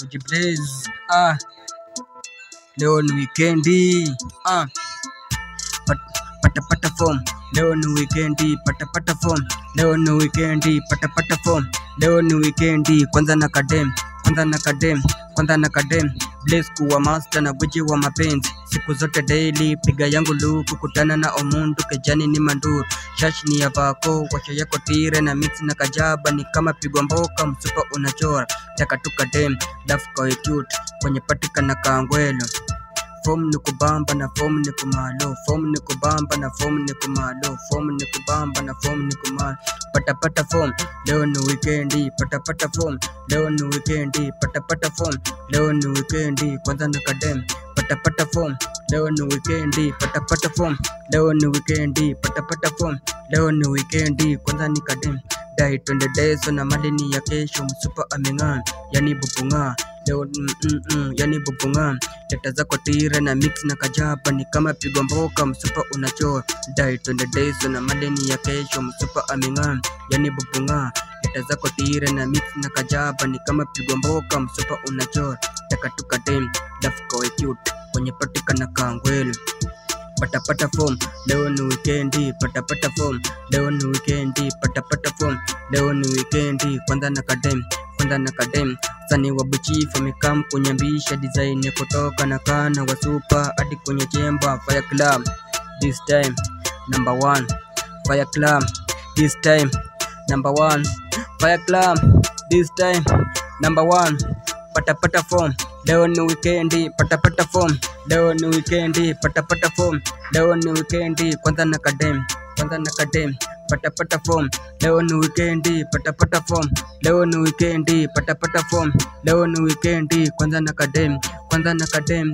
kujiblaze. Leo ni weekendi. Pata form. Leo ni weekendi. Pata form. Leo ni weekendi. Pata form. Leo ni weekendi. Kwanza na kadem. Blaze kuwa master na gwiji wa mapenzi. Siku zote daily piga yangu luku, kutana na omundu kejani ni manduru. Shash ni ya vako, washa yako tire na mix na kajaba, ni kama pigwa mboka msupa unachora. Taka tu kadem, love kwa cute, kwenye patika na kangwelo. Form ni kubamba na form ni kumalo. Form ni kubamba na form ni kumalo. Form ni kubamba na form ni kumalo. Pata form. Leo ni weekendi. Pata form. Leo ni weekendi. Pata form. Leo ni weekendi. Kwanza na kadem. Pata form. Leo ni weekendi. Pata form. Leo ni weekendi. Pata form. Leo ni weekendi. Kwanza ni kadem. Dai 20 days na madeni ya kesho. Msupa ameng'aa, yani bupunga. Leo yani bupunga. Teta zako tire na mix na kajaba, ni kama pigwa mboka msupa unachora. Dai 20 days na madeni ya kesho. Msupa ameng'aa, yani bupunga. Teta zako tire na mix na kajaba, ni kama pigwa mboka msupa unachora. Taka tu kadem, love kwa cute, kwenye patika na kangwelo. Pata form. Leo ni weekendi. Pata form. Leo ni weekendi. Pata form. Leo ni weekendi. Kwanza na kadem. Sani wabuchifu mikam kunyambisha design ya kutoka na kana wa super hadi kwenye chemba. Fire Club this time number 1. Fire Club this time number 1. Fire Club this time number 1. Pata form. Leo ni weekendi. Pata form. Leo ni weekendi. Pata form. Leo ni weekendi. Kwanza na kadem. Pata form. Leo ni weekendi. Pata form. Leo ni weekendi. Pata form. Leo ni weekendi. Kwanza na kadem. Kwanza na kadem.